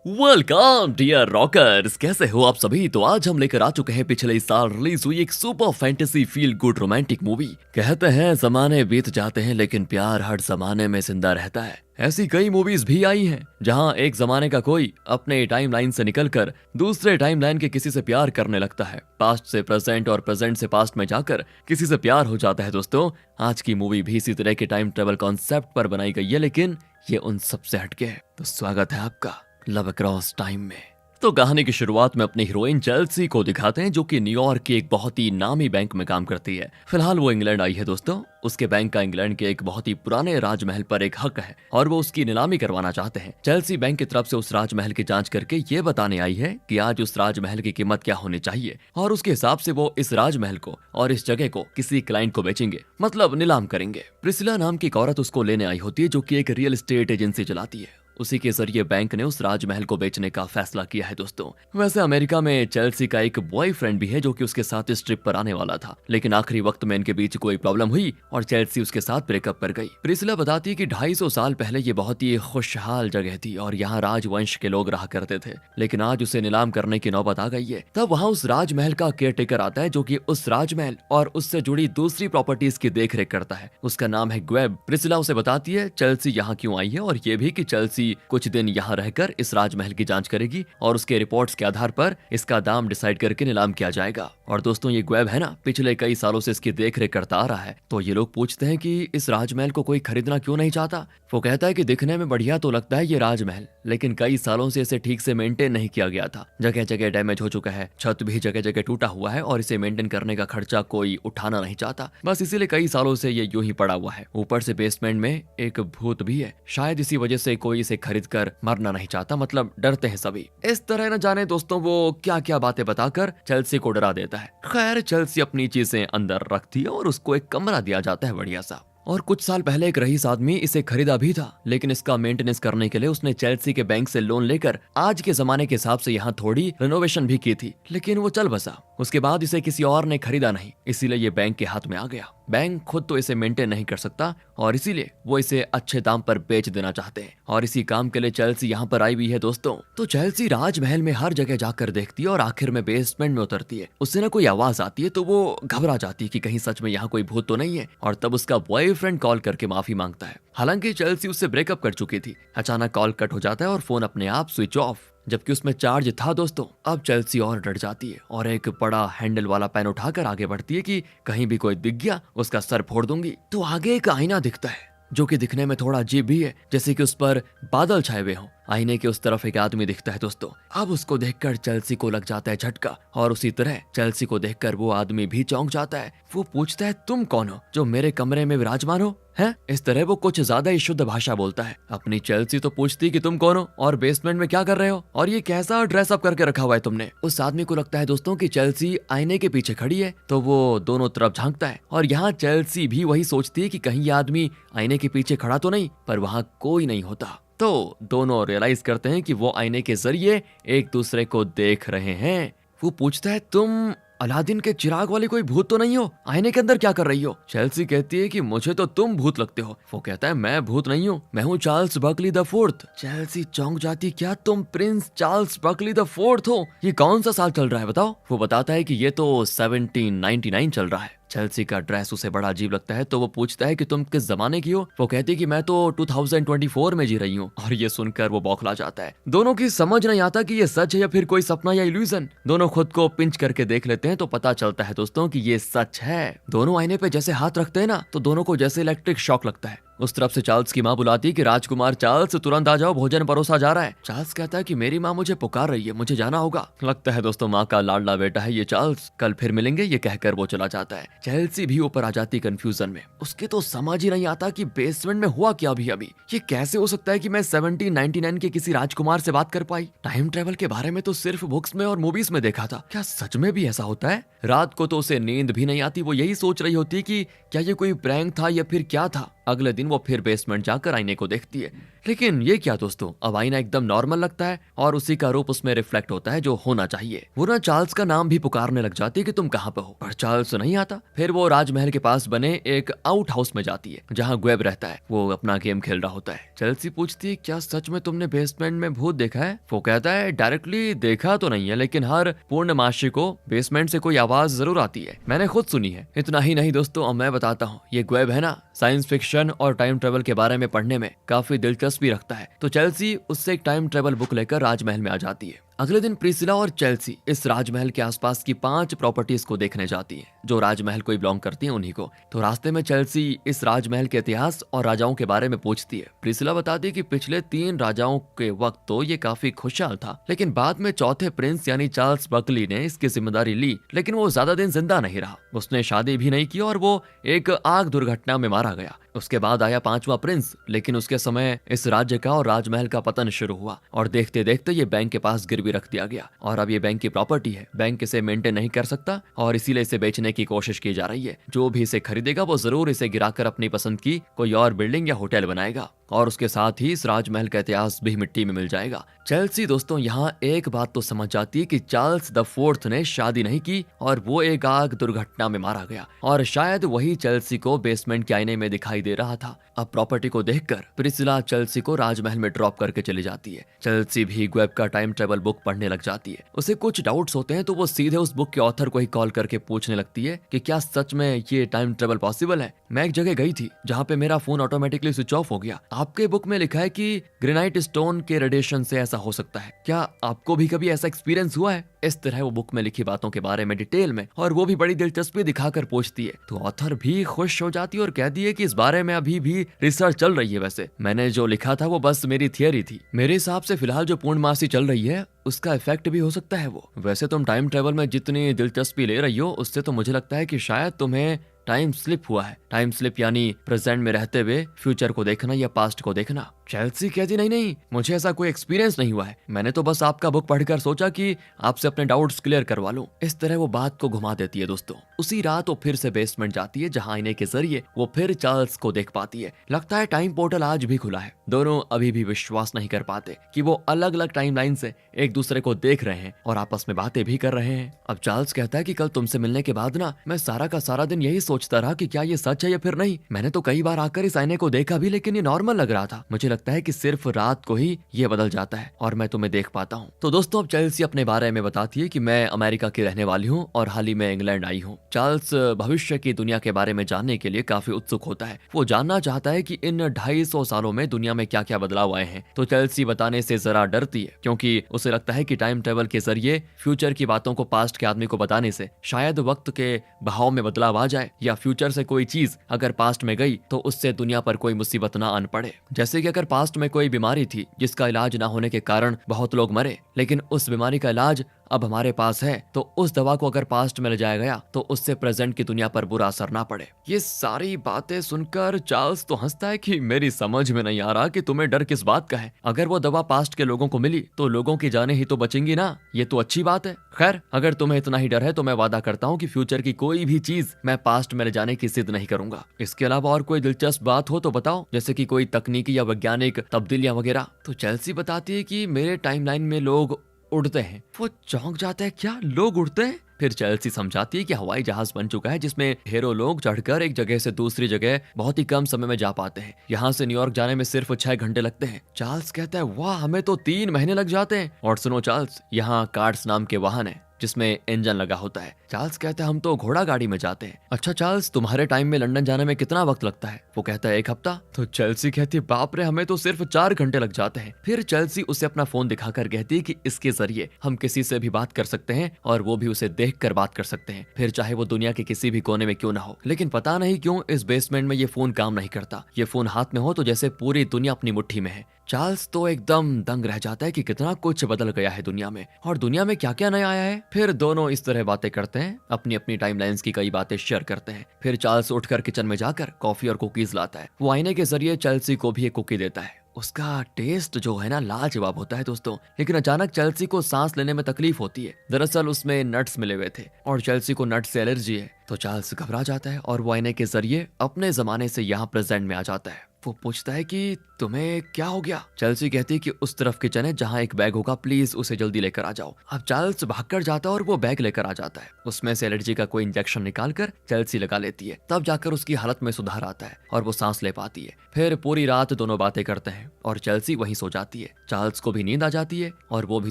Welcome dear rockers, कैसे हो आप सभी। तो आज हम लेकर आ चुके हैं पिछले इस साल रिलीज हुई एक super fantasy feel good romantic movie. कहते हैं जमाने बीत जाते हैं लेकिन प्यार हर जमाने में जिंदा रहता है। ऐसी कई मूवीज भी आई हैं जहां एक जमाने का कोई अपने टाइमलाइन से निकलकर दूसरे टाइमलाइन के किसी से प्यार करने लगता है। पास्ट से प्रेजेंट और प्रेजेंट से पास्ट में जाकर किसी से प्यार हो जाता है। दोस्तों, आज की मूवी भी इसी तरह के टाइम ट्रेवल कॉन्सेप्ट पर बनाई गई है, लेकिन ये उन सबसे हटके है। तो स्वागत है आपका लव अक्रॉस टाइम में। तो कहानी की शुरुआत में अपनी हीरोइन चेल्सी को दिखाते हैं, जो कि न्यूयॉर्क के एक बहुत ही नामी बैंक में काम करती है। फिलहाल वो इंग्लैंड आई है दोस्तों। उसके बैंक का इंग्लैंड के एक बहुत ही पुराने राजमहल पर एक हक है और वो उसकी नीलामी करवाना चाहते हैं। चेल्सी बैंक की तरफ से उस राजमहल की जांच करके ये बताने आई है कि आज उस राजमहल की कीमत क्या होनी चाहिए और उसके हिसाब से वो इस राजमहल को और इस जगह को किसी क्लाइंट को बेचेंगे, मतलब नीलाम करेंगे। प्रिसिला नाम की एक औरत उसको लेने आई होती है, जो कि एक रियल एस्टेट एजेंसी चलाती है। उसी के जरिए बैंक ने उस राजमहल को बेचने का फैसला किया है दोस्तों। वैसे अमेरिका में चेल्सी का एक बॉयफ्रेंड भी है जो कि उसके साथ इस ट्रिप पर आने वाला था, लेकिन आखिरी वक्त में इनके बीच कोई प्रॉब्लम हुई और चेल्सी उसके साथ ब्रेकअप कर गई। प्रिसिला बताती है कि 250 साल पहले ये बहुत ही खुशहाल जगह थी और यहाँ राजवंश के लोग रहा करते थे, लेकिन आज उसे नीलाम करने की नौबत आ गई है। तब वहाँ उस राजमहल का केयरटेकर आता है, जो कि उस राजमहल और उससे जुड़ी दूसरी प्रॉपर्टीज की देखरेख करता है। उसका नाम है ग्वेब। प्रिसिला उसे बताती है चेल्सी यहाँ क्यों आई है और ये भी कि चेल्सी कुछ दिन यहाँ रहकर इस राजमहल की जांच करेगी और उसके रिपोर्ट्स के आधार पर इसका दाम डिसाइड करके नीलाम किया जाएगा। और दोस्तों, ये ग्वेब है ना, पिछले कई सालों से इसकी देखरेख करता आ रहा है। तो ये लोग पूछते हैं कि इस राजमहल को कोई खरीदना क्यों नहीं चाहता। वो कहता है कि दिखने में बढ़िया तो लगता है ये राजमहल, लेकिन कई सालों से इसे ठीक से मेंटेन नहीं किया गया था। जगह जगह डैमेज हो चुका है, छत भी जगह जगह टूटा हुआ है और इसे मेंटेन करने का खर्चा कोई उठाना नहीं चाहता। बस इसीलिए कई सालों से ये यूं ही पड़ा हुआ है। ऊपर से बेसमेंट में एक भूत भी है, शायद इसी वजह से कोई इसे खरीद कर मरना नहीं चाहता, मतलब डरते हैं सभी। इस तरह न जाने दोस्तों वो क्या क्या बातें बताकर चेल्सी को डरा देता है। खैर, चेल्सी अपनी चीजें अंदर रखती है और उसको एक कमरा दिया जाता है बढ़िया सा। और कुछ साल पहले एक रईस आदमी इसे खरीदा भी था, लेकिन इसका मेंटेनेंस करने के लिए उसने चेल्सी के बैंक से लोन लेकर आज के जमाने के हिसाब से यहाँ थोड़ी रिनोवेशन भी की थी, लेकिन वो चल बसा। उसके बाद इसे किसी और ने खरीदा नहीं, इसीलिए ये बैंक के हाथ में आ गया। बैंक खुद तो इसे मेंटेन नहीं कर सकता और इसीलिए वो इसे अच्छे दाम पर बेच देना चाहते हैं और इसी काम के लिए चेल्सी यहाँ पर आई हुई है दोस्तों। तो चेल्सी राजमहल में हर जगह जाकर देखती है और आखिर में बेसमेंट में उतरती है। उससे ना कोई आवाज आती है तो वो घबरा जाती है कि कहीं सच में यहाँ कोई भूत तो नहीं है, और तब उसका बॉयफ्रेंड कॉल करके माफी मांगता है। हालांकि चेल्सी उससे ब्रेकअप कर चुकी थी। अचानक कॉल कट हो जाता है और फोन अपने आप स्विच ऑफ, जबकि उसमें चार्ज था दोस्तों। अब चेल्सी और डर जाती है और एक बड़ा हैंडल वाला पेन उठाकर आगे बढ़ती है कि कहीं भी कोई दिख गया उसका सर फोड़ दूंगी। तो आगे एक आईना दिखता है, जो कि दिखने में थोड़ा अजीब भी है, जैसे कि उस पर बादल छाए हुए हों। आईने के उस तरफ एक आदमी दिखता है दोस्तों। अब उसको देखकर चेल्सी को लग जाता है झटका और उसी तरह चेल्सी को देखकर वो आदमी भी चौंक जाता है। वो पूछता है, तुम कौन हो जो मेरे कमरे में विराजमान हो? है इस तरह वो कुछ ज्यादा ही शुद्ध भाषा बोलता है। अपनी चेल्सी तो पूछती कि तुम कौन हो और बेसमेंट में क्या कर रहे हो और ये कैसा ड्रेसअप करके रखा हुआ है तुमने। उस आदमी को लगता है दोस्तों कि चेल्सी आईने के पीछे खड़ी है, तो वो दोनों तरफ झांकता है और यहाँ चेल्सी भी वही सोचती है कि कहीं ये आदमी आईने के पीछे खड़ा तो नहीं, पर वहां कोई नहीं होता। तो दोनों रियलाइज करते हैं कि वो आईने के जरिए एक दूसरे को देख रहे हैं। वो पूछता है, तुम अलादीन के चिराग वाली कोई भूत तो नहीं हो? आईने के अंदर क्या कर रही हो? चेल्सी कहती है कि मुझे तो तुम भूत लगते हो। वो कहता है, मैं भूत नहीं हूँ, मैं हूँ Charles Berkeley the fourth. Chelsea चौंक जाती, क्या तुम Prince Charles Berkeley the fourth हो? ये कौन सा साल चल रहा है बताओ? वो बताता है कि ये तो 1799 चल रहा है। चेल्सी का ड्रेस उसे बड़ा अजीब लगता है, तो वो पूछता है कि तुम किस जमाने की हो? वो कहती है कि मैं तो 2024 में जी रही हूँ। और ये सुनकर वो बौखला जाता है। दोनों की समझ नहीं आता कि ये सच है या फिर कोई सपना या इल्यूजन। दोनों खुद को पिंच करके देख लेते हैं तो पता चलता है दोस्तों कि ये सच है। दोनों आईने पे जैसे हाथ रखते हैं ना, तो दोनों को जैसे इलेक्ट्रिक शॉक लगता है। उस तरफ से चार्ल्स की माँ बुलाती है कि राजकुमार चार्ल्स तुरंत आ जाओ, भोजन परोसा जा रहा है। चार्ल्स कहता है कि मेरी माँ मुझे पुकार रही है, मुझे जाना होगा। लगता है दोस्तों माँ का लाडला बेटा है ये चार्ल्स, कल फिर मिलेंगे, ये कहकर वो चला जाता है। चेल्सी भी ऊपर आ जाती कंफ्यूजन में। उसके तो समझ ही नहीं आता कि बेसमेंट में हुआ क्या अभी। ये कैसे हो सकता है कि मैं 1799 के किसी राजकुमार से बात कर पाई? टाइम ट्रेवल के बारे में तो सिर्फ बुक्स में और मूवीज में देखा था, क्या सच में भी ऐसा होता है? रात को तो उसे नींद भी नहीं आती। वो यही सोच रही होती कि क्या ये कोई प्रैंक था या फिर क्या था। अगले दिन वो फिर बेसमेंट जाकर आईने को देखती है, लेकिन ये क्या दोस्तों, अब आईना एकदम नॉर्मल लगता है और उसी का रूप उसमें रिफ्लेक्ट होता है जो होना चाहिए। वो ना चार्ल्स का नाम भी पुकारने लग जाती है कि तुम कहाँ पे हो, पर चार्ल्स नहीं आता। फिर वो राजमहल के पास बने एक आउट हाउस में जाती है जहाँ ग्वेब रहता है। वो अपना गेम खेल रहा होता है। चेल्सी पूछती है क्या सच में तुमने बेसमेंट में भूत देखा है? वो कहता है डायरेक्टली देखा तो नहीं है, लेकिन हर पूर्णमासी को बेसमेंट से कोई आवाज जरूर आती है, मैंने खुद सुनी है। इतना ही नहीं दोस्तों, अब मैं बताता हूँ। ये ग्वेब है ना, साइंस फिक्शन और टाइम ट्रेवल के बारे में पढ़ने में काफी दिलचस्पी रखता है। तो चेल्सी उससे एक टाइम ट्रेवल बुक लेकर राजमहल में आ जाती है। अगले दिन प्रिसिला और चेल्सी इस राजमहल के आसपास की 5 प्रॉपर्टीज को देखने जाती हैं जो राजमहल को बिलोंग करती हैं उन्हीं को। तो रास्ते में चेल्सी इस राजमहल के इतिहास और राजाओं के बारे में पूछती है। प्रिसिला बताती है कि पिछले 3 राजाओं के वक्त तो ये काफी खुशहाल था, लेकिन बाद में चौथे प्रिंस यानी चार्ल्स बकली ने इसकी जिम्मेदारी ली, लेकिन वो ज्यादा दिन जिंदा नहीं रहा। उसने शादी भी नहीं की और वो एक आग दुर्घटना में मारा गया। उसके बाद आया 5वां प्रिंस, लेकिन उसके समय इस राज्य का और राजमहल का पतन शुरू हुआ और देखते देखते ये बैंक के पास गिरवी रख दिया गया और अब ये बैंक की प्रॉपर्टी है। बैंक इसे मेंटेन नहीं कर सकता और इसीलिए इसे बेचने की कोशिश की जा रही है। जो भी इसे खरीदेगा वो जरूर इसे गिराकर अपनी पसंद की कोई और बिल्डिंग या होटल बनाएगा और उसके साथ ही इस राजमहल का इतिहास भी मिट्टी में मिल जाएगा। चेल्सी दोस्तों यहाँ एक बात तो समझ जाती है कि चार्ल्स द फोर्थ ने शादी नहीं की और वो एक आग दुर्घटना में मारा गया और शायद वही चेल्सी को बेसमेंट के आईने में दिखाई दे रहा था। अब प्रॉपर्टी को देखकर प्रिसिला चेल्सी को राजमहल में ड्रॉप करके चली जाती है। चेल्सी भी ग्वेब का टाइम ट्रेवल बुक पढ़ने लग जाती है। उसे कुछ डाउट्स होते हैं तो वो सीधे उस बुक के ऑथर को ही कॉल करके पूछने लगती है कि क्या सच में ये टाइम ट्रेवल पॉसिबल है। मैं एक जगह गई थी जहाँ पे मेरा फोन ऑटोमेटिकली स्विच ऑफ हो गया। आपके बुक में लिखा है कि ग्रेनाइट स्टोन के रेडिएशन से ऐसा हो सकता है, क्या आपको भी कभी ऐसा एक्सपीरियंस हुआ है? इस तरह वो बुक में लिखी बातों के बारे में डिटेल में और वो भी बड़ी दिलचस्पी दिखाकर पूछती है। तो ऑथर भी खुश हो जाती है और कहती है कि इस बारे में अभी भी रिसर्च चल रही है। वैसे मैंने जो लिखा था वो बस मेरी थियरी थी। मेरे हिसाब से फिलहाल जो पूर्णमासी चल रही है उसका इफेक्ट भी हो सकता है वो। वैसे तुम टाइम ट्रेवल में जितनी दिलचस्पी ले रही हो उससे तो मुझे लगता है कि शायद तुम्हें टाइम स्लिप हुआ है। टाइम स्लिप यानी प्रेजेंट में रहते हुए फ्यूचर को देखना या पास्ट को देखना। चेल्सी कहती नहीं, मुझे ऐसा कोई एक्सपीरियंस नहीं हुआ है। मैंने तो बस आपका बुक पढ़कर सोचा कि आपसे अपने डाउट्स क्लियर करवा लूं। इस तरह वो बात को घुमा देती है दोस्तों। उसी रात वो फिर से बेसमेंट जाती है जहां आईने के जरिए वो फिर चार्ल्स को देख पाती है। लगता है टाइम पोर्टल आज भी खुला है। दोनों अभी भी विश्वास नहीं कर पाते कि वो अलग अलग टाइमलाइन से एक दूसरे को देख रहे हैं और आपस में बातें भी कर रहे हैं। अब चार्ल्स कहता है कि कल तुमसे मिलने के बाद ना मैं सारा का सारा दिन यही सोचता रहा कि क्या ये सच है या फिर नहीं। मैंने तो कई बार आकर इस आईने को देखा भी, लेकिन ये नॉर्मल लग रहा था। मुझे लगता है कि सिर्फ रात को ही ये बदल जाता है और मैं तुम्हें देख पाता हूँ। तो दोस्तों अब चेल्सी अपने बारे में बताती है कि मैं अमेरिका की रहने वाली हूँ और हाल ही में इंग्लैंड आई हूँ। चार्ल्स भविष्य की दुनिया के बारे में जानने के लिए काफी उत्सुक होता है। वो जानना चाहता है कि इन 250 सालों में दुनिया में क्या क्या बदलाव आए हैं। तो चेल्सी बताने से जरा डरती है क्योंकि उसे लगता है कि टाइम ट्रेवल के जरिए फ्यूचर की बातों को पास्ट के आदमी को बताने से शायद वक्त के बहाव में बदलाव आ जाए या फ्यूचर से कोई चीज अगर पास्ट में गई तो उससे दुनिया पर कोई मुसीबत ना आन पड़े। जैसे कि अगर पास्ट में कोई बीमारी थी जिसका इलाज ना होने के कारण बहुत लोग मरे, लेकिन उस बीमारी का इलाज अब हमारे पास है, तो उस दवा को अगर पास्ट में ले जाया गया तो उससे प्रेजेंट की दुनिया पर बुरा असर ना पड़े। ये सारी बातें सुनकर चार्ल्स तो हंसता है कि मेरी समझ में नहीं आ रहा कि तुम्हें डर किस बात का है। अगर वो दवा पास्ट के लोगों को मिली तो लोगों की जानें ही तो बचेंगी ना, ये तो अच्छी बात है। खैर अगर तुम्हें इतना ही डर है तो मैं वादा करता हूँ कि फ्यूचर की कोई भी चीज मैं पास्ट में ले जाने की जिद नहीं करूंगा। इसके अलावा और कोई दिलचस्प बात हो तो बताओ, जैसे कि कोई तकनीकी या वैज्ञानिक तब्दीलियां वगैरह। तो चेल्सी बताती है कि मेरे टाइमलाइन में लोग उड़ते हैं। वो चौंक जाता है, क्या लोग उड़ते हैं? फिर चेल्सी समझाती है कि हवाई जहाज बन चुका है जिसमें ढेरों लोग चढ़कर एक जगह से दूसरी जगह बहुत ही कम समय में जा पाते हैं। यहाँ से न्यूयॉर्क जाने में सिर्फ 6 घंटे लगते हैं। चार्ल्स कहता है वाह, हमें तो 3 महीने लग जाते हैं। और सुनो चार्ल्स, यहाँ कार्ड्स नाम के वाहन है जिसमें इंजन लगा होता है। चार्ल्स कहता है हम तो घोड़ा गाड़ी में जाते हैं। अच्छा चार्ल्स, तुम्हारे टाइम में लंदन जाने में कितना वक्त लगता है? वो कहता है 1 हफ्ता। तो चेल्सी कहती है बाप रे, हमें तो सिर्फ 4 घंटे लग जाते हैं। फिर चेल्सी उसे अपना फोन दिखाकर कहती है कि इसके जरिए हम किसी से भी बात कर सकते हैं और वो भी उसे देख कर बात कर सकते हैं, फिर चाहे वो दुनिया के किसी भी कोने में क्यों ना हो। लेकिन पता नहीं क्यों इस बेसमेंट में ये फोन काम नहीं करता। ये फोन हाथ में हो तो जैसे पूरी दुनिया अपनी मुट्ठी में है। चार्ल्स तो एकदम दंग रह जाता है कि कितना कुछ बदल गया है दुनिया में और दुनिया में क्या क्या नया आया है। फिर दोनों इस तरह बातें करते हैं, अपनी अपनी टाइमलाइंस की कई बातें शेयर करते हैं। फिर चार्ल्स उठकर किचन में जाकर कॉफी और कुकीज लाता है। वो आईने के जरिए चेल्सी को भी एक कुकी देता है। उसका टेस्ट जो है ना लाजवाब होता है दोस्तों, लेकिन अचानक चेल्सी को सांस लेने में तकलीफ होती है। दरअसल उसमें नट्स मिले हुए थे और चेल्सी को नट्स से एलर्जी है। तो चार्ल्स घबरा जाता है और वो आईने के जरिए अपने जमाने से यहाँ प्रेजेंट में आ जाता है। वो पूछता है कि तुम्हें क्या हो गया। चेल्सी कहती है कि उस तरफ किचन है जहाँ एक बैग होगा, प्लीज उसे जल्दी लेकर आ जाओ। अब चार्ल्स भागकर जाता है और वो बैग लेकर आ जाता है। उसमें से एलर्जी का कोई इंजेक्शन निकालकर चेल्सी लगा लेती है। तब जाकर उसकी हालत में सुधार आता है और वो सांस ले पाती है। फिर पूरी रात दोनों बातें करते हैं और चेल्सी वहीं सो जाती है। चार्ल्स को भी नींद आ जाती है और वो भी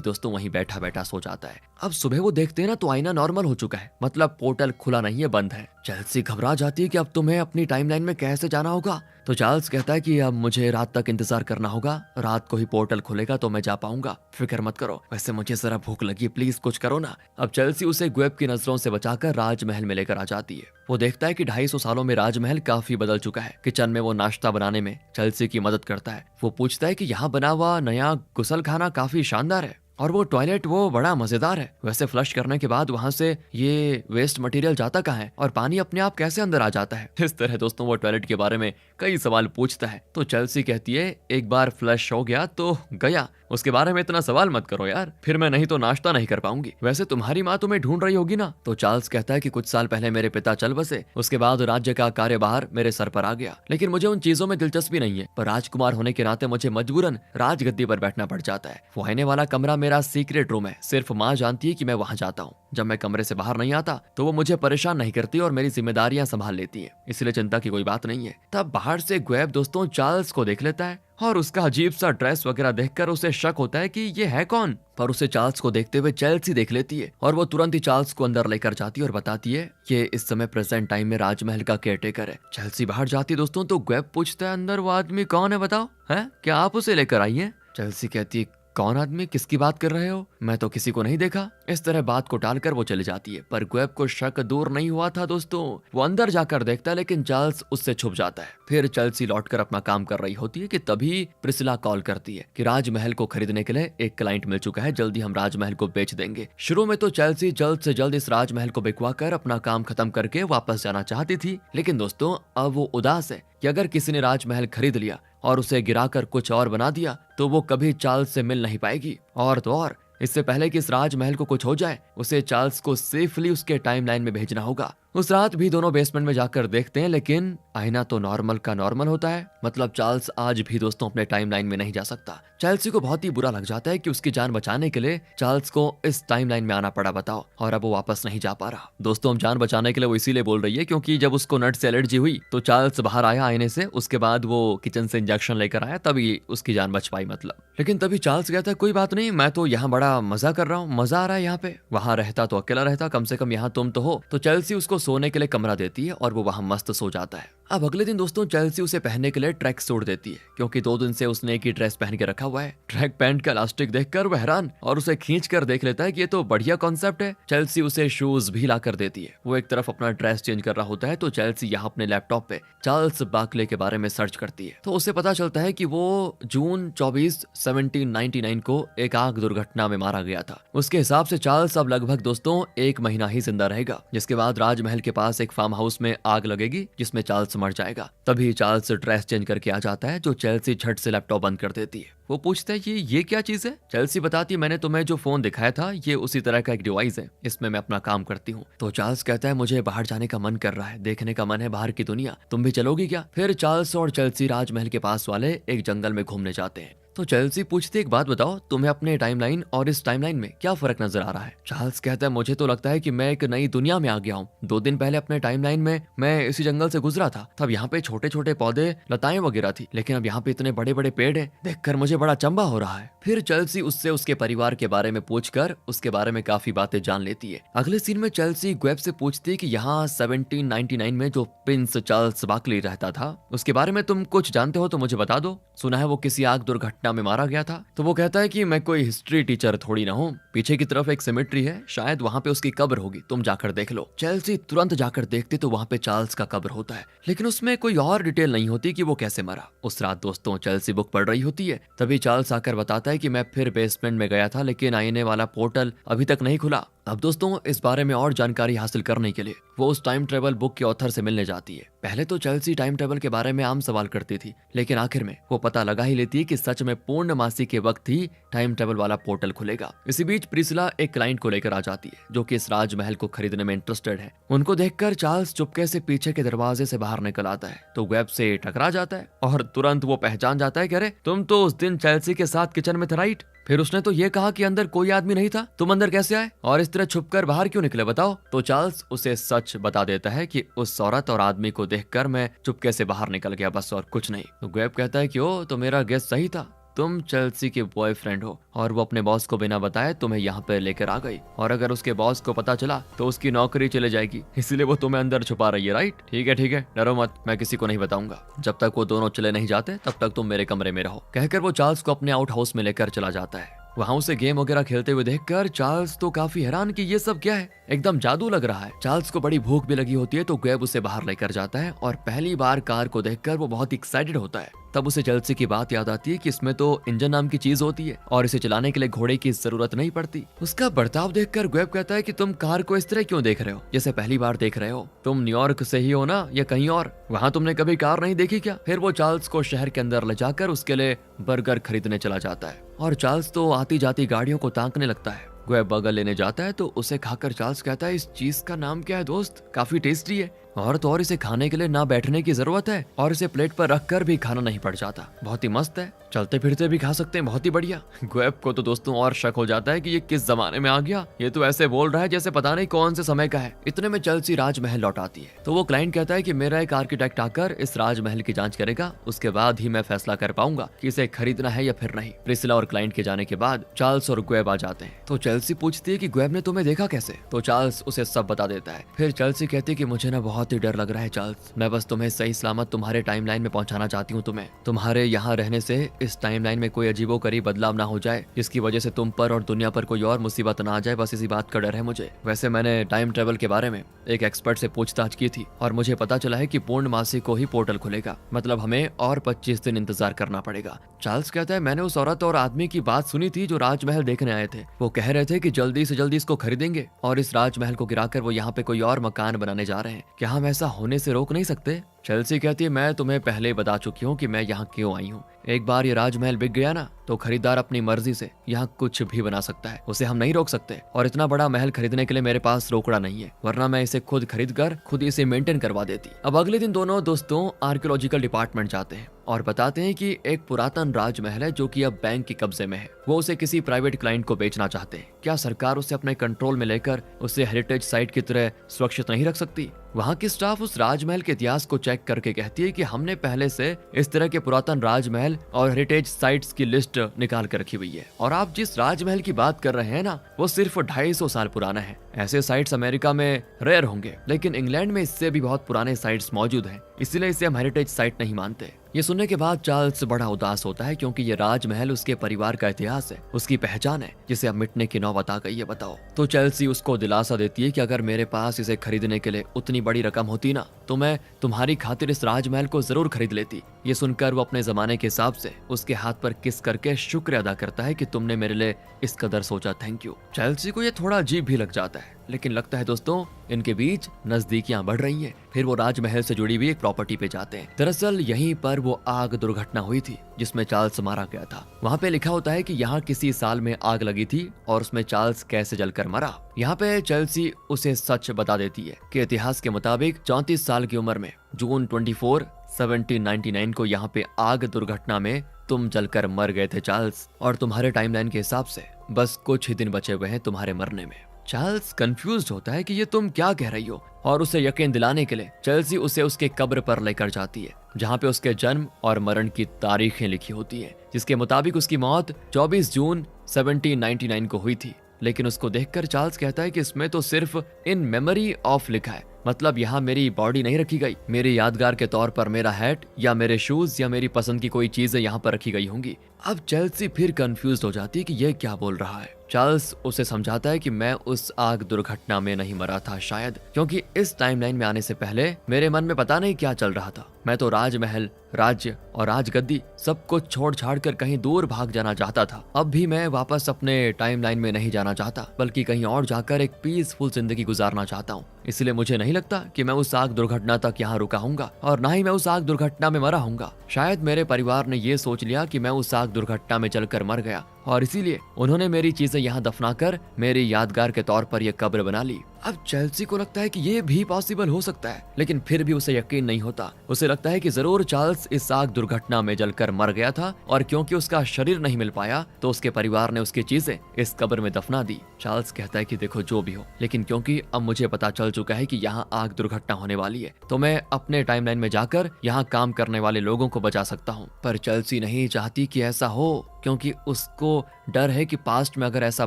दोस्तों वहीं बैठा बैठा सो जाता है। अब सुबह वो देखते हैं ना तो आईना नॉर्मल हो चुका है, मतलब पोर्टल खुला नहीं है, बंद है। चेल्सी घबरा जाती है कि अब तुम्हें अपनी टाइमलाइन में कैसे जाना होगा। तो चार्ल्स कहता है कि अब मुझे रात तक इंतजार करना होगा, रात को ही पोर्टल खुलेगा तो मैं जा पाऊंगा, फिक्र मत करो। वैसे मुझे जरा भूख लगी है, प्लीज कुछ करो ना। अब चेल्सी उसे ग्वेब की नजरों से बचाकर राजमहल में लेकर आ जाती है। वो देखता है कि 250 सालों में राजमहल काफी बदल चुका है। किचन में वो नाश्ता बनाने में चेल्सी की मदद करता है। वो पूछता है कि यहाँ बना हुआ नया गुसल खाना काफी शानदार है और वो टॉयलेट वो बड़ा मजेदार है। वैसे फ्लश करने के बाद वहां से ये वेस्ट मटेरियल जाता कहाँ है और पानी अपने आप कैसे अंदर आ जाता है। इस तरह दोस्तों वो टॉयलेट के बारे में कई सवाल पूछता है। तो चेल्सी कहती है एक बार फ्लश हो गया तो गया, उसके बारे में इतना सवाल मत करो यार, फिर मैं नहीं तो नाश्ता नहीं कर पाऊंगी। वैसे तुम्हारी माँ तुम्हें ढूंढ रही होगी ना। तो चार्ल्स कहता है कि कुछ साल पहले मेरे पिता चल बसे, उसके बाद राज्य का कार्यभार मेरे सर पर आ गया, लेकिन मुझे उन चीजों में दिलचस्पी नहीं है। पर राजकुमार होने के नाते मुझे मजबूरन राजगद्दी पर बैठना पड़ जाता है। वो आने वाला कमरा मेरा सीक्रेट रूम है, सिर्फ माँ जानती है कि मैं वहां जाता हूँ। जब मैं कमरे से बाहर नहीं आता तो वो मुझे परेशान नहीं करती और मेरी जिम्मेदारियां संभाल लेती है, इसलिए चिंता की कोई बात नहीं है। तब बाहर से ग्वेब दोस्तों चार्ल्स को देख लेता है और उसका अजीब सा ड्रेस वगैरह देखकर उसे शक होता है कि ये है कौन। पर उसे चार्ल्स को देखते हुए चेल्सी देख लेती है और वो तुरंत ही चार्ल्स को अंदर लेकर जाती है और बताती है ये इस समय प्रेजेंट टाइम में राजमहल का केयरटेकर है। चेल्सी बाहर जाती है दोस्तों तो ग्वेब पूछता है अंदर वो आदमी कौन है बताओ, है क्या आप उसे लेकर आई हैं? चेल्सी कहती है कौन आदमी, किसकी बात कर रहे हो, मैं तो किसी को नहीं देखा। इस तरह बात को टालकर वो चली जाती है। पर ग्वेब को शक दूर नहीं हुआ था दोस्तों। वो अंदर जाकर देखता है लेकिन चार्ल्स उससे छुप जाता है। फिर चेल्सी लौटकर अपना काम कर रही होती है कि तभी प्रिसिला कॉल करती है कि राजमहल को खरीदने के लिए एक क्लाइंट मिल चुका है, जल्दी हम राजमहल को बेच देंगे। शुरू में तो चेल्सी जल्द से जल्द इस राजमहल को बिकवा कर अपना काम खत्म करके वापस जाना चाहती थी, लेकिन दोस्तों अब वो उदास है कि अगर किसी ने राजमहल खरीद लिया और उसे गिराकर कुछ और बना दिया तो वो कभी चार्ल्स से मिल नहीं पाएगी। और तो और इससे पहले कि इस राजमहल को कुछ हो जाए उसे चार्ल्स को सेफली उसके टाइमलाइन में भेजना होगा। उस रात भी दोनों बेसमेंट में जाकर देखते हैं लेकिन आईना तो नॉर्मल का नॉर्मल होता है, मतलब चार्ल्स आज भी दोस्तों अपने टाइमलाइन में नहीं जा सकता। चेल्सी को बहुत ही बुरा लग जाता है कि उसकी जान बचाने के लिए चार्ल्स को इस टाइमलाइन में आना पड़ा बताओ, और अब वो वापस नहीं जा पा रहा। दोस्तों हम जान बचाने के लिए वो इसीलिए बोल रही है क्योंकि जब उसको नट से एलर्जी हुई तो चार्ल्स बाहर आया आईने से, उसके बाद वो किचन से इंजेक्शन लेकर आया तभी उसकी जान बच पाई मतलब। लेकिन तभी चार्ल्स कहता है कोई बात नहीं, मैं तो यहाँ बड़ा मजा कर रहा हूँ, मजा आ रहा है यहाँ पे, वहां रहता तो अकेला रहता, कम से कम यहाँ तुम तो हो। तो चेल्सी उसको सोने के लिए कमरा देती है और वो वहां मस्त सो जाता है। अब अगले दिन दोस्तों चेल्सी उसे पहनने के लिए ट्रैक सूट देती है क्योंकि 2 दिन से उसने एक ही ड्रेस पहन के रखा हुआ है। ट्रैक पैंट का इलास्टिक देखकर वह हैरान और उसे खींच कर देख लेता है कि ये तो बढ़िया कॉन्सेप्ट है। चेल्सी उसे शूज भी ला कर देती है। वो एक तरफ अपना ड्रेस चेंज कर रहा होता है तो चेल्सी यहाँ अपने लैपटॉप पे चार्ल्स बार्कले के बारे में सर्च करती है तो उसे पता चलता है कि वो जून 24, 1799 को एक आग दुर्घटना में मारा गया था। उसके हिसाब से चार्ल्स अब लगभग दोस्तों 1 महीना ही जिंदा रहेगा, जिसके बाद राजमहल के पास एक फार्म हाउस में आग लगेगी जिसमें चार्ल्स मर जाएगा। तभी चार्ल्स ड्रेस चेंज करके आ जाता है जो चेल्सी झट से लैपटॉप बंद कर देती है। वो पूछता है ये क्या चीज है? चेल्सी बताती है मैंने तुम्हें जो फोन दिखाया था ये उसी तरह का एक डिवाइस है, इसमें मैं अपना काम करती हूँ। तो चार्ल्स कहता है मुझे बाहर जाने का मन कर रहा है, देखने का मन है बाहर की दुनिया, तुम भी चलोगी क्या? फिर चार्ल्स और चेल्सी राजमहल के पास वाले एक जंगल में घूमने जाते हैं। तो चेल्सी पूछती है एक बात बताओ, तुम्हें अपने टाइमलाइन और इस टाइमलाइन में क्या फर्क नजर आ रहा है? चार्ल्स कहता है मुझे तो लगता है कि मैं एक नई दुनिया में आ गया हूँ। 2 दिन पहले अपने टाइमलाइन में मैं इसी जंगल से गुजरा था, तब यहाँ पे छोटे छोटे पौधे लताएं वगैरह थी, लेकिन अब यहाँ पे इतने बड़े बड़े पेड़ हैं, देखकर मुझे बड़ा अचंभा हो रहा है। फिर चेल्सी उससे उसके परिवार के बारे में पूछकर उसके बारे में काफी बातें जान लेती है। अगले सीन में चेल्सी ग्वेब से पूछती है कि यहाँ 1799 में जो प्रिंस चार्ल्स बार्कले रहता था उसके बारे में तुम कुछ जानते हो तो मुझे बता दो, सुना है वो किसी आग दुर्घटना में मारा गया था। तो वो कहता है कि मैं कोई हिस्ट्री टीचर थोड़ी ना हूँ, पीछे की तरफ एक सिमेट्री है, शायद वहाँ पे उसकी कब्र होगी, तुम जाकर देख लो। चेल्सी तुरंत जाकर देखते तो वहाँ पे चार्ल्स का कब्र होता है, लेकिन उसमें कोई और डिटेल नहीं होती कि वो कैसे मरा। उस रात दोस्तों चेल्सी बुक पढ़ रही होती है, तभी चार्ल्स आकर बताता है कि मैं फिर बेसमेंट में गया था लेकिन आईने वाला पोर्टल अभी तक नहीं खुला। अब दोस्तों इस बारे में और जानकारी हासिल करने के लिए वो उस टाइम ट्रेवल बुक के ऑथर से मिलने जाती है। पहले तो चेल्सी टाइम ट्रेवल के बारे में आम सवाल करती थी, लेकिन आखिर में वो पता लगा ही लेती है कि सच में पूर्णमासी के वक्त ही टाइम ट्रेवल वाला पोर्टल खुलेगा। इसी बीच प्रिसिला एक क्लाइंट को लेकर आ जाती है जो कि इस राजमहल को खरीदने में इंटरेस्टेड है। उनको देखकर चार्ल्स चुपके से पीछे के दरवाजे से बाहर निकल आता है तो वेब से टकरा जाता है और तुरंत वो पहचान जाता है कि अरे तुम तो उस दिन चेल्सी के साथ किचन में थे, राइट? फिर उसने तो ये कहा कि अंदर कोई आदमी नहीं था, तुम अंदर कैसे आए और इस तरह छुपकर बाहर क्यों निकले, बताओ? तो चार्ल्स उसे सच बता देता है कि उस औरत और आदमी को देखकर मैं चुपके से बाहर निकल गया, बस और कुछ नहीं। तो ग्वेब कहता है कि ओ, तो मेरा गेस सही था, तुम चेल्सी के बॉयफ्रेंड हो और वो अपने बॉस को बिना बताए तुम्हें यहाँ पे लेकर आ गई, और अगर उसके बॉस को पता चला तो उसकी नौकरी चले जाएगी, इसीलिए वो तुम्हें अंदर छुपा रही है, राइट? ठीक है, डरो मत, मैं किसी को नहीं बताऊंगा। जब तक वो दोनों चले नहीं जाते तब तक तुम मेरे कमरे में रहो। कहकर वो चार्ल्स को अपने आउट हाउस में लेकर चला जाता है। वहाँ उसे गेम वगैरह खेलते हुए देखकर चार्ल्स तो काफी हैरान कि ये सब क्या है, एकदम जादू लग रहा है। चार्ल्स को बड़ी भूख भी लगी होती है तो ग्वेब उसे बाहर लेकर जाता है और पहली बार कार को देखकर वो बहुत एक्साइटेड होता है। तब उसे चेल्सी की बात याद आती है कि इसमें तो इंजन नाम की चीज होती है और इसे चलाने के लिए घोड़े की जरूरत नहीं पड़ती। उसका बर्ताव देखकर ग्वेब कहता है कि तुम कार को इस तरह क्यों देख रहे हो, जैसे पहली बार देख रहे हो? तुम न्यूयॉर्क से ही हो ना या कहीं और? वहाँ तुमने कभी कार नहीं देखी क्या? फिर वो चार्ल्स को शहर के अंदर ले जाकर उसके लिए बर्गर खरीदने चला जाता है और चार्ल्स तो आती जाती गाड़ियों को ताकने लगता है। ग्वेब बर्गर लेने जाता है तो उसे खाकर चार्ल्स कहता है, इस चीज का नाम क्या है दोस्त? काफी टेस्टी है और तो और इसे खाने के लिए ना बैठने की जरूरत है और इसे प्लेट पर रखकर भी खाना नहीं पड़ जाता, बहुत ही मस्त है, चलते फिरते भी खा सकते हैं, बहुत ही बढ़िया। ग्वेब को तो दोस्तों और शक हो जाता है कि ये किस जमाने में आ गया, ये तो ऐसे बोल रहा है जैसे पता नहीं कौन से समय का है। इतने में चेल्सी राजमहल लौट आती है तो वो क्लाइंट कहता है कि मेरा एक आर्किटेक्ट आकर इस राजमहल की जांच करेगा, उसके बाद ही मैं फैसला कर पाऊंगा कि इसे खरीदना है या फिर नहीं। प्रिसिला और क्लाइंट के जाने के बाद चार्ल्स और ग्वेब आ जाते हैं तो चेल्सी पूछती है कि ग्वेब ने तुम्हें देखा कैसे? तो चार्ल्स उसे सब बता देता है। फिर चेल्सी कहती है कि मुझे ना बहुत ही डर लग रहा है चार्ल्स, मैं बस तुम्हें सही सलामत तुम्हारे टाइमलाइन में पहुंचाना चाहती हूँ। तुम्हारे यहाँ रहने से इस टाइमलाइन में कोई अजीबोगरीब बदलाव ना हो जाए जिसकी वजह से तुम पर और दुनिया पर कोई और मुसीबत ना आ जाए, बस इसी बात का डर है मुझे। वैसे मैंने टाइम ट्रेवल के बारे में एक एक्सपर्ट से पूछताछ की थी और मुझे पता चला है कि पूर्णमासी को ही पोर्टल खुलेगा, मतलब हमें और 25 दिन इंतजार करना पड़ेगा। चार्ल्स कहता है, मैंने उस औरत और आदमी की बात सुनी थी जो राजमहल देखने आए थे, वो कह रहे थे कि जल्दी से जल्दी इसको खरीदेंगे और इस राजमहल को गिराकर वो यहाँ पे कोई और मकान बनाने जा रहे हैं, क्या हम ऐसा होने से रोक नहीं सकते? चेल्सी कहती है, मैं तुम्हें पहले बता चुकी हूँ कि मैं यहाँ क्यों आई हूँ। एक बार ये राजमहल बिक गया ना तो खरीदार अपनी मर्जी से यहाँ कुछ भी बना सकता है, उसे हम नहीं रोक सकते, और इतना बड़ा महल खरीदने के लिए मेरे पास रोकड़ा नहीं है, वरना मैं इसे खुद खरीद कर खुद इसे मेंटेन करवा देती। अब अगले दिन दोनों दोस्तों आर्कियोलॉजिकल डिपार्टमेंट जाते हैं और बताते हैं कि एक पुरातन राजमहल है जो कि अब बैंक के कब्जे में है, वो उसे किसी प्राइवेट क्लाइंट को बेचना चाहते हैं। क्या सरकार उसे अपने कंट्रोल में लेकर उसे हेरिटेज साइट की तरह सुरक्षित नहीं रख सकती? वहाँ की स्टाफ उस राजमहल के इतिहास को चेक करके कहती है कि हमने पहले से इस तरह के पुरातन राजमहल और हेरिटेज साइट्स की लिस्ट निकाल कर रखी हुई है, और आप जिस राजमहल की बात कर रहे हैं ना वो सिर्फ 250 साल पुराना है। ऐसे साइट्स अमेरिका में रेयर होंगे, लेकिन इंग्लैंड में इससे भी बहुत पुराने साइट्स मौजूद हैं, इसलिए इसे हम हेरिटेज साइट नहीं मानते। ये सुनने के बाद चार्ल्स बड़ा उदास होता है क्योंकि ये राजमहल उसके परिवार का इतिहास है, उसकी पहचान है, जिसे अब मिटने की नौबत आ गई है, बताओ। तो चेल्सी उसको दिलासा देती है कि अगर मेरे पास इसे खरीदने के लिए उतनी बड़ी रकम होती ना तो मैं तुम्हारी खातिर इस राजमहल को जरूर खरीद लेती। ये सुनकर वो अपने जमाने के हिसाब से उसके हाथ पर किस करके शुक्र अदा करता है कि तुमने मेरे लिए इस कदर सोचा, थैंक यू। चेल्सी को ये थोड़ा अजीब भी लग जाता है, लेकिन लगता है दोस्तों इनके बीच नजदीकियां बढ़ रही हैं। फिर वो राजमहल से जुड़ी हुई एक प्रॉपर्टी पे जाते हैं। दरअसल यहीं पर वो आग दुर्घटना हुई थी जिसमें चार्ल्स मारा गया था। वहाँ पे लिखा होता है कि यहाँ किसी साल में आग लगी थी और उसमें चार्ल्स कैसे जलकर मरा। यहाँ पे चेल्सी उसे सच बता देती है कि इतिहास के मुताबिक 34 साल की उम्र में जून 24, 1799 को यहाँ पे आग दुर्घटना में तुम जलकर मर गए थे चार्ल्स, और तुम्हारे टाइमलाइन के हिसाब से बस कुछ ही दिन बचे हुए हैं तुम्हारे मरने में। चार्ल्स कंफ्यूज्ड होता है कि ये तुम क्या कह रही हो, और उसे यकीन दिलाने के लिए चेल्सी उसे उसके कब्र पर लेकर जाती है जहाँ पे उसके जन्म और मरण की तारीखें लिखी होती हैं, जिसके मुताबिक उसकी मौत 24 जून 1799 को हुई थी। लेकिन उसको देखकर चार्ल्स कहता है कि इसमें तो सिर्फ इन मेमोरी ऑफ लिखा है, मतलब यहाँ मेरी बॉडी नहीं रखी गई, मेरी यादगार के तौर पर मेरा हैट या मेरे शूज या मेरी पसंद की कोई चीजें यहाँ पर रखी गई होंगी। अब चेल्सी फिर कंफ्यूज हो जाती है कि ये क्या बोल रहा है। चार्ल्स उसे समझाता है कि मैं उस आग दुर्घटना में नहीं मरा था, शायद क्योंकि इस टाइमलाइन में आने से पहले मेरे मन में पता नहीं क्या चल रहा था। मैं तो राजमहल, राज्य और राजगद्दी सब कुछ छोड़ छाड़ कर कहीं दूर भाग जाना चाहता था। अब भी मैं वापस अपने टाइमलाइन में नहीं जाना चाहता, बल्कि कहीं और जाकर एक पीसफुल जिंदगी गुजारना चाहता हूँ। इसलिए मुझे नहीं लगता कि मैं उस आग दुर्घटना तक यहाँ रुका हूँगा, और ना ही मैं उस आग दुर्घटना में मरा हूँगा। शायद मेरे परिवार ने ये सोच लिया कि मैं उस आग दुर्घटना में जलकर मर गया और इसीलिए उन्होंने मेरी चीजें यहाँ दफनाकर मेरी यादगार के तौर पर यह कब्र बना ली। अब चेल्सी को लगता है कि ये भी पॉसिबल हो सकता है, लेकिन फिर भी उसे यकीन नहीं होता। उसे लगता है कि जरूर चार्ल्स इस आग दुर्घटना में जलकर मर गया था और क्योंकि उसका शरीर नहीं मिल पाया तो उसके परिवार ने उसकी चीजें इस कब्र में दफना दी। चार्ल्स कहता है कि देखो जो भी हो, लेकिन क्योंकि अब मुझे पता चल चुका है कि यहाँ आग दुर्घटना होने वाली है तो मैं अपने टाइमलाइन में जाकर यहाँ काम करने वाले लोगों को बचा सकता हूँ। पर चेल्सी नहीं चाहती कि ऐसा हो, क्योंकि उसको डर है कि पास्ट में अगर ऐसा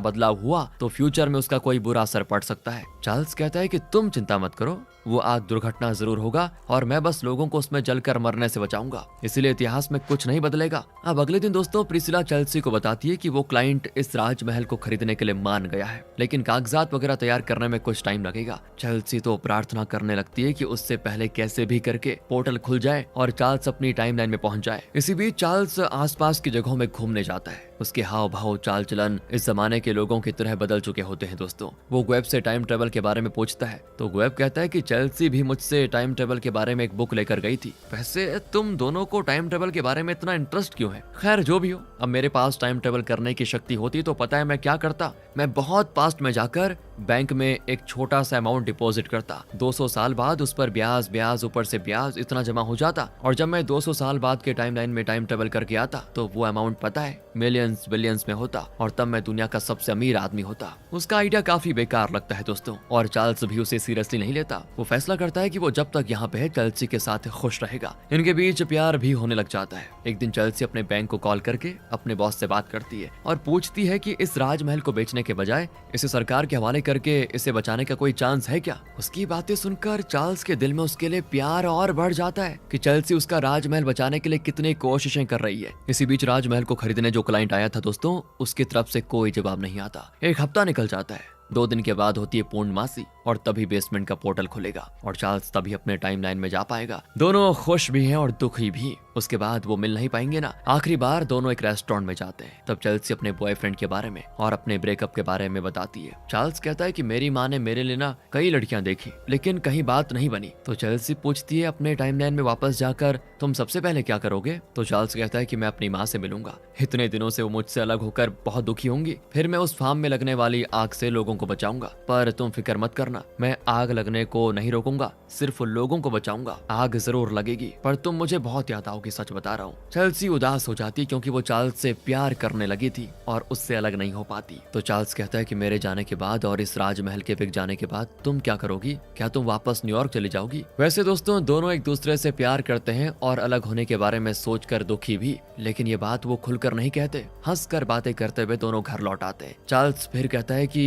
बदलाव हुआ तो फ्यूचर में उसका कोई बुरा असर पड़ सकता है। चार्ल्स कहता है कि तुम चिंता मत करो, वो आग दुर्घटना जरूर होगा और मैं बस लोगों को उसमें जलकर मरने से बचाऊंगा, इसलिए इतिहास में कुछ नहीं बदलेगा। अब अगले दिन दोस्तों प्रिसिला चेल्सी को बताती है कि वो क्लाइंट इस राजमहल को खरीदने के लिए मान गया है, लेकिन कागजात वगैरह तैयार करने में कुछ टाइम लगेगा। चेल्सी तो प्रार्थना करने लगती है कि उससे पहले कैसे भी करके पोर्टल खुल जाए और चार्ल्स अपनी टाइमलाइन में पहुंच जाए। इसी बीच चार्ल्स आसपास की जगहों में घूमने जाता है। उसके हाव भाव चाल चलन इस जमाने के लोगों की तरह बदल चुके होते हैं दोस्तों। वो ग्वेब से टाइम ट्रेवल के बारे में पूछता है तो ग्वेब कहता है कि चेल्सी भी मुझसे टाइम ट्रेवल के बारे में एक बुक लेकर गई थी। वैसे तुम दोनों को टाइम ट्रेवल के बारे में इतना इंटरेस्ट क्यों है? खैर जो भी हो, अब मेरे पास टाइम ट्रेवल करने की शक्ति होती तो पता है मैं क्या करता। मैं बहुत पास्ट में जाकर बैंक में एक छोटा सा अमाउंट डिपॉजिट करता। 200 साल बाद उस पर ब्याज ब्याज ऊपर से ब्याज इतना जमा हो जाता और जब मैं 200 साल बाद के टाइमलाइन में टाइम ट्रेवल करके आता तो वो अमाउंट पता है मिलियंस बिलियंस में होता और तब मैं दुनिया का सबसे अमीर आदमी होता। उसका आइडिया काफी बेकार लगता है दोस्तों और चार्ल्स भी उसे सीरियसली नहीं लेता। वो फैसला करता है कि वो जब तक यहाँ पे है चेल्सी के साथ खुश रहेगा। इनके बीच प्यार भी होने लग जाता है। एक दिन चेल्सी अपने बैंक को कॉल करके अपने बॉस से बात करती है और पूछती है कि इस राजमहल को बेचने के बजाय इसे सरकार के हवाले करके इसे बचाने का कोई चांस है क्या? उसकी बातें सुनकर चार्ल्स के दिल में उसके लिए प्यार और बढ़ जाता है कि चेल्सी उसका राजमहल बचाने के लिए कितनी कोशिशें कर रही है। इसी बीच राजमहल को खरीदने जो क्लाइंट आया था दोस्तों, उसकी तरफ से कोई जवाब नहीं आता। एक हफ्ता निकल जाता है। 2 दिन के बाद होती है पूर्णमासी और तभी बेसमेंट का पोर्टल खुलेगा और चार्ल्स तभी अपने टाइमलाइन में जा पाएगा। दोनों खुश भी हैं और दुखी भी। उसके बाद वो मिल नहीं पाएंगे ना। आखिरी बार दोनों एक रेस्टोरेंट में जाते हैं। तब चेल्सी अपने बॉयफ्रेंड के बारे में और अपने ब्रेकअप के बारे में बताती है। चार्ल्स कहता है कि मेरी माँ ने मेरे लिए ना कई लड़कियां देखी लेकिन कहीं बात नहीं बनी। तो चेल्सी पूछती है अपने टाइमलाइन में वापस जाकर तुम सबसे पहले क्या करोगे? तो चार्ल्स कहता है कि मैं अपनी माँ से मिलूंगा। इतने दिनों से वो मुझसे अलग होकर बहुत दुखी होंगी। फिर मैं उस फार्म में लगने वाली आग से लोगों को बचाऊंगा। पर तुम फिक्र मत करना, मैं आग लगने को नहीं रोकूंगा, सिर्फ लोगों को बचाऊंगा। आग जरूर लगेगी पर तुम मुझे बहुत याद आओगी, सच बता रहा हूँ। चेल्सी उदास हो जाती क्योंकि वो चार्ल्स से प्यार करने लगी थी और उससे अलग नहीं हो पाती। तो चार्ल्स कहता है कि मेरे जाने के बाद और इस राजमहल के बिक जाने के बाद तुम क्या करोगी? क्या तुम वापस न्यूयॉर्क चली जाओगी? वैसे दोस्तों दोनों एक दूसरे से प्यार करते हैं और अलग होने के बारे में सोचकर दुखी भी, लेकिन ये बात वो खुलकर नहीं कहते। हंसकर बातें करते हुए दोनों घर लौट आते हैं। चार्ल्स फिर कहता है कि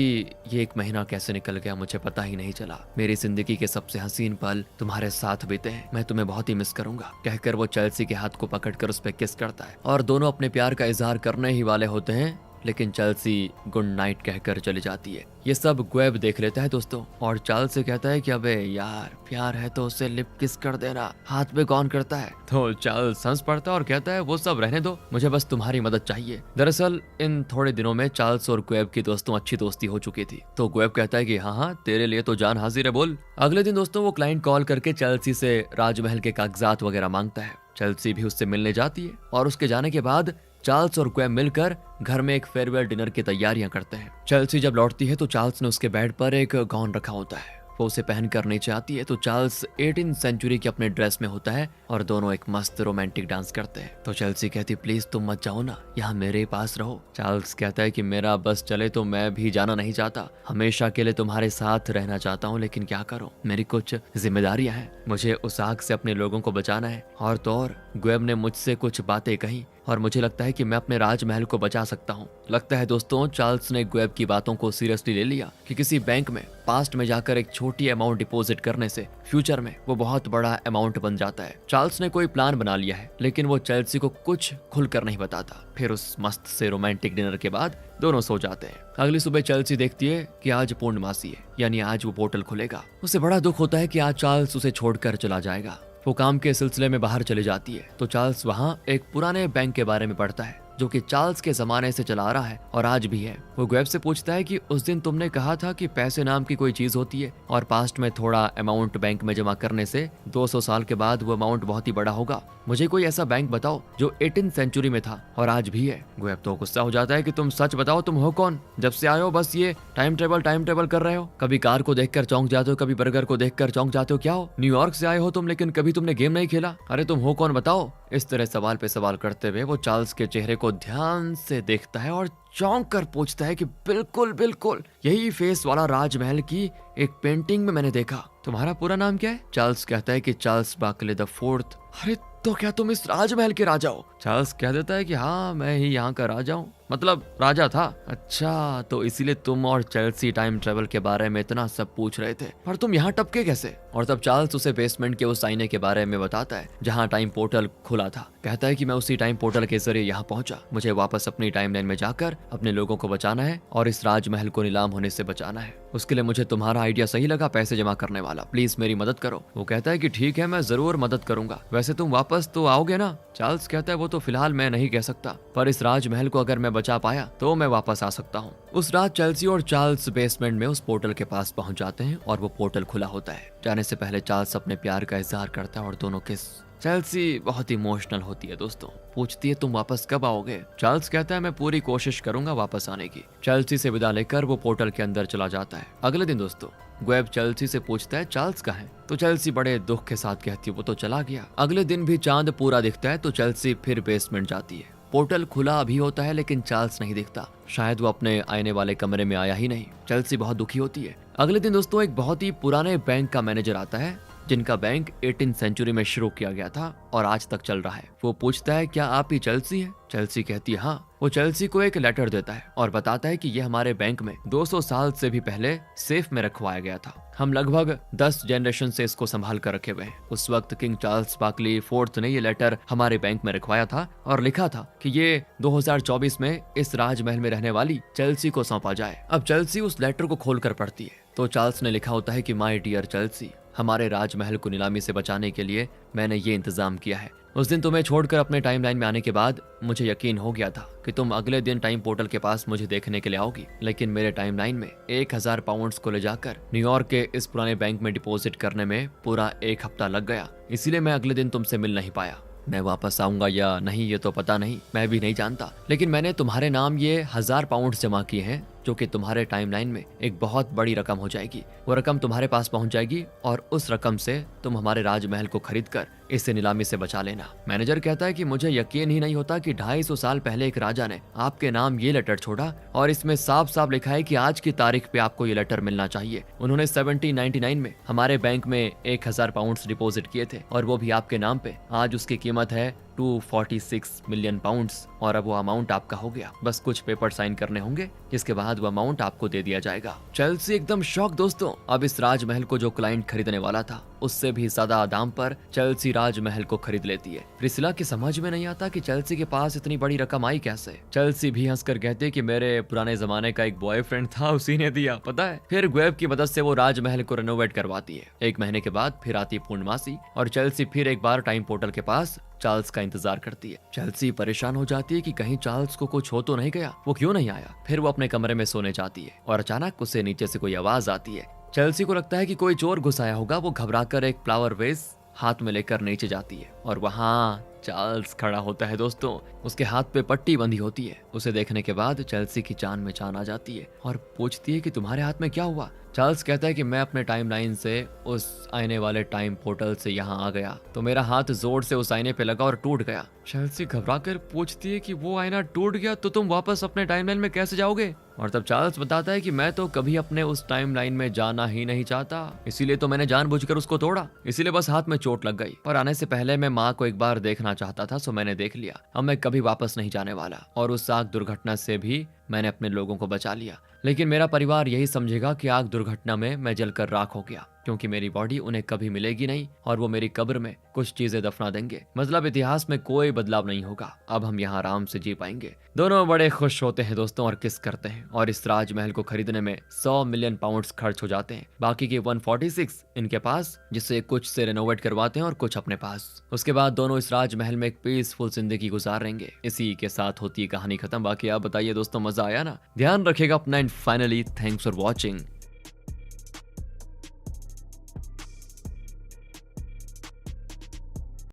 ये 1 महीना कैसे निकल गया मुझे पता ही नहीं चला। मेरी जिंदगी के सबसे हसीन पल तुम्हारे साथ बीते हैं। मैं तुम्हें बहुत ही मिस करूंगा। कहकर वो चेल्सी के हाथ को पकड़कर उस पर किस करता है और दोनों अपने प्यार का इजहार करने ही वाले होते हैं, लेकिन चेल्सी गुड नाइट कहकर चली जाती है। ये सब ग्वेब देख लेता है दोस्तों और चार्ल्स से कहता है कि अबे यार प्यार है तो उसे लिप किस कर देना, हाथ पे कौन करता है? तो चार्ल्स हंस पड़ता है और कहता है वो सब रहने दो, मुझे बस तुम्हारी मदद चाहिए। दरअसल इन थोड़े दिनों में चार्ल्स और ग्वेब की दोस्तों अच्छी दोस्ती हो चुकी थी। तो ग्वेब कहता है कि हाँ तेरे लिए तो जान हाजिर है, बोल। अगले दिन दोस्तों वो क्लाइंट कॉल करके चेल्सी से राजमहल के कागजात वगैरह मांगता है। चेल्सी भी उससे मिलने जाती है और उसके जाने के बाद चार्ल्स और ग्वेब मिलकर घर में एक फेयरवेल डिनर की तैयारियां करते हैं। चेल्सी जब लौटती है तो चार्ल्स ने उसके बेड पर एक गाउन रखा होता है। वो उसे पहनकर नीचे आती है तो चार्ल्स 18वीं सेंचुरी के अपने ड्रेस में होता है और दोनों एक मस्त रोमांटिक डांस करते हैं। तो चेल्सी कहती प्लीज तुम मत जाओ ना, यहाँ मेरे पास रहो। चार्ल्स कहता है कि मेरा बस चले तो मैं भी जाना नहीं चाहता, हमेशा के लिए तुम्हारे साथ रहना चाहता हूँ, लेकिन क्या करूँ मेरी कुछ जिम्मेदारियां हैं। मुझे उस आग से अपने लोगों को बचाना है और तो और ग्वेब ने मुझसे कुछ बातें कही और मुझे लगता है कि मैं अपने राजमहल को बचा सकता हूँ। लगता है दोस्तों चार्ल्स ने ग्वेब की बातों को सीरियसली ले लिया कि किसी बैंक में पास्ट में जाकर एक छोटी अमाउंट डिपॉजिट करने से फ्यूचर में वो बहुत बड़ा अमाउंट बन जाता है। चार्ल्स ने कोई प्लान बना लिया है लेकिन वो चेल्सी को कुछ खुलकर नहीं बताता। फिर उस मस्त से रोमांटिक डिनर के बाद दोनों सो जाते हैं। अगली सुबह चेल्सी देखती है कि आज पूर्णमासी है, यानी आज वो पोर्टल खुलेगा। उसे बड़ा दुख होता है कि आज चार्ल्स उसे छोड़कर चला जाएगा। वो काम के सिलसिले में बाहर चली जाती है तो चार्ल्स वहाँ एक पुराने बैंक के बारे में पढ़ता है जो कि चार्ल्स के जमाने से चला आ रहा है और आज भी है। वो ग्वेब से पूछता है कि उस दिन तुमने कहा था कि पैसे नाम की कोई चीज होती है और पास्ट में थोड़ा अमाउंट बैंक में जमा करने से 200 साल के बाद वो अमाउंट बहुत ही बड़ा होगा। मुझे कोई ऐसा बैंक बताओ जो 18th सेंचुरी में था और आज भी है। ग्वेब तो गुस्सा हो जाता है कि तुम सच बताओ, तुम हो कौन? जब से आए हो बस ये टाइम ट्रेवल कर रहे हो। कभी कार को देखकर चौंक जाते हो, कभी बर्गर को देखकर चौंक जाते हो। क्या हो, न्यूयॉर्क से आए हो तुम, लेकिन कभी तुमने गेम नहीं खेला? अरे तुम हो कौन बताओ? इस तरह सवाल पे सवाल करते हुए वो चार्ल्स के चेहरे को ध्यान से देखता है और चौंक कर पूछता है कि बिल्कुल बिल्कुल यही फेस वाला राजमहल की एक पेंटिंग में मैंने देखा। तुम्हारा पूरा नाम क्या है? चार्ल्स कहता है कि चार्ल्स बार्कले द फोर्थ। अरे तो क्या तुम इस राजमहल के राजा हो? चार्ल्स कह देता है कि हाँ, मैं ही यहाँ का राजा हूँ, मतलब राजा था। अच्छा, तो इसीलिए तुम और चेल्सी टाइम ट्रेवल के बारे में इतना सब पूछ रहे थे, पर तुम यहाँ टपके कैसे? और तब चार्ल्स उसे बेसमेंट के उस आईने के बारे में बताता है जहाँ टाइम पोर्टल खुला था। कहता है कि मैं उसी टाइम पोर्टल के जरिए यहाँ पहुंचा। मुझे वापस अपनी टाइमलाइन में जाकर अपने लोगों को बचाना है और इस राजमहल को नीलाम होने से बचाना है। उसके लिए मुझे तुम्हारा आइडिया सही लगा, पैसे जमा करने वाला। प्लीज मेरी मदद करो। वो कहता है कि ठीक है, मैं जरूर मदद करूंगा। वैसे तुम वापस तो आओगे ना? चार्ल्स कहता है वो तो फिलहाल मैं नहीं कह सकता, पर इस राजमहल को अगर मैं बचा पाया तो मैं वापस आ सकता हूँ। उस रात चेल्सी और चार्ल्स बेसमेंट में उस पोर्टल के पास पहुंच जाते हैं और वो पोर्टल खुला होता है। जाने से पहले चार्ल्स अपने प्यार का इजहार करता है और दोनों किस। चेल्सी बहुत इमोशनल होती है दोस्तों, पूछती है तुम वापस कब आओगे? चार्ल्स कहता है मैं पूरी कोशिश करूंगा वापस आने की। चेल्सी से विदा लेकर वो पोर्टल के अंदर चला जाता है। अगले दिन दोस्तों ग्वेब चेल्सी से पूछता है चार्ल्स कहाँ है? तो चेल्सी बड़े दुख के साथ कहती है वो तो चला गया। अगले दिन भी चांद पूरा दिखता है तो चेल्सी फिर बेसमेंट जाती है। पोर्टल खुला अभी होता है लेकिन चार्ल्स नहीं दिखता, शायद वो अपने आने वाले कमरे में आया ही नहीं। चेल्सी बहुत दुखी होती है। अगले दिन दोस्तों एक बहुत ही पुराने बैंक का मैनेजर आता है जिनका बैंक 18th सेंचुरी में शुरू किया गया था और आज तक चल रहा है। वो पूछता है क्या आप ही चेल्सी हैं? चेल्सी कहती है हाँ। वो चेल्सी को एक लेटर देता है और बताता है कि ये हमारे बैंक में 200 साल से भी पहले सेफ में रखवाया गया था। हम लगभग 10 जनरेशन से इसको संभाल कर रखे हुए हैं। उस वक्त किंग चार्ल्स बार्कले फोर्थ ने ये लेटर हमारे बैंक में रखवाया था और लिखा था कि ये 2024 में इस राजमहल में रहने वाली चेल्सी को सौंपा जाए। अब चेल्सी उस लेटर को खोलकर पढ़ती है तो चार्ल्स ने लिखा होता है कि माय डियर चेल्सी, हमारे राजमहल को नीलामी से बचाने के लिए मैंने ये इंतजाम किया है। उस दिन तुम्हें छोड़कर अपने टाइमलाइन में आने के बाद मुझे यकीन हो गया था कि तुम अगले दिन टाइम पोर्टल के पास मुझे देखने के लिए आओगी, लेकिन मेरे टाइमलाइन में 1000 पाउंड्स को ले जाकर न्यूयॉर्क के इस पुराने बैंक में डिपॉजिट करने में पूरा 1 हफ्ता लग गया। इसीलिए मैं अगले दिन तुमसे मिल नहीं पाया। मैं वापस आऊंगा या नहीं ये तो पता नहीं, मैं भी नहीं जानता, लेकिन मैंने तुम्हारे नाम ये 1000 पाउंड जमा किए हैं जो कि तुम्हारे टाइमलाइन में एक बहुत बड़ी रकम हो जाएगी। वो रकम तुम्हारे पास पहुंच जाएगी और उस रकम से तुम हमारे राजमहल को खरीद कर इसे नीलामी से बचा लेना। मैनेजर कहता है कि मुझे यकीन ही नहीं होता कि 250 साल पहले एक राजा ने आपके नाम ये लेटर छोड़ा और इसमें साफ साफ लिखा है कि आज की तारीख पे आपको ये लेटर मिलना चाहिए। उन्होंने 1799 में हमारे बैंक में 1000 पाउंड डिपॉजिट किए थे और वो भी आपके नाम पे। आज उसकी कीमत है 246 मिलियन पाउंड्स और अब वो अमाउंट आपका हो गया। बस कुछ पेपर साइन करने होंगे, जिसके बाद वो अमाउंट आपको दे दिया जाएगा। चेल्सी एकदम शॉक दोस्तों। अब इस राजमहल को जो क्लाइंट खरीदने वाला था उससे भी ज्यादा दाम पर चेल्सी राजमहल को खरीद लेती है। प्रिसिला की समझ में नहीं आता कि चेल्सी के पास इतनी बड़ी रकम आई कैसे। चेल्सी भी हंसकर कहती है कि मेरे पुराने जमाने का एक बॉयफ्रेंड था, उसी ने दिया, पता है। फिर ग्वेब की मदद से वो राजमहल को रेनोवेट करवाती है। 1 महीने के बाद फिर आती पूर्णमासी और चेल्सी फिर एक बार टाइम पोर्टल के पास चार्ल्स का इंतजार करती है। चेल्सी परेशान हो जाती है कि कहीं चार्ल्स को कुछ हो तो नहीं गया, वो क्यों नहीं आया। फिर वो अपने कमरे में सोने जाती है और अचानक उसे नीचे से कोई आवाज आती है। चेल्सी को लगता है कि कोई चोर घुस आया होगा। वो घबराकर एक फ्लावर वेस हाथ में लेकर नीचे जाती है और वहाँ चार्ल्स खड़ा होता है दोस्तों। उसके हाथ पे पट्टी बंधी होती है। उसे देखने के बाद चेल्सी की जान में जान आ जाती है और पूछती है कि तुम्हारे हाथ में क्या हुआ। चार्ल्स कहता है कि मैं अपने टाइमलाइन से उस आने वाले टाइम पोर्टल से यहाँ आ गया तो मेरा हाथ जोर से उस आईने पे लगा और टूट गया। चेल्सी घबराकर पूछती है कि वो आईना टूट गया तो तुम वापस अपने टाइमलाइन में कैसे जाओगे? और तब चार्ल्स बताता है कि मैं तो कभी अपने उस टाइमलाइन में जाना ही नहीं चाहता, इसीलिए तो मैंने जानबूझकर उसको तोड़ा, इसीलिए बस हाथ में चोट लग गई। पर आने से पहले मैं माँ को एक बार देखना चाहता था, सो मैंने देख लिया। अब मैं कभी वापस नहीं जाने वाला और उस आग दुर्घटना से भी मैंने अपने लोगों को बचा लिया। लेकिन मेरा परिवार यही समझेगा कि आग दुर्घटना में मैं जलकर राख हो गया। क्योंकि मेरी बॉडी उन्हें कभी मिलेगी नहीं और वो मेरी कब्र में कुछ चीजें दफना देंगे। मतलब इतिहास में कोई बदलाव नहीं होगा, अब हम यहाँ आराम से जी पाएंगे। दोनों बड़े खुश होते हैं दोस्तों और किस करते हैं, और इस राजमहल को खरीदने में 100 मिलियन पाउंड्स खर्च हो जाते हैं। बाकी के 146 इनके पास, जिससे कुछ से रेनोवेट करवाते हैं और कुछ अपने पास। उसके बाद दोनों इस राजमहल में एक पीसफुल जिंदगी गुजारेंगे। इसी के साथ होती है कहानी खत्म। बाकी आप बताइए दोस्तों, मजा आया ना? ध्यान रखिएगा अपना, and finally thanks for watching.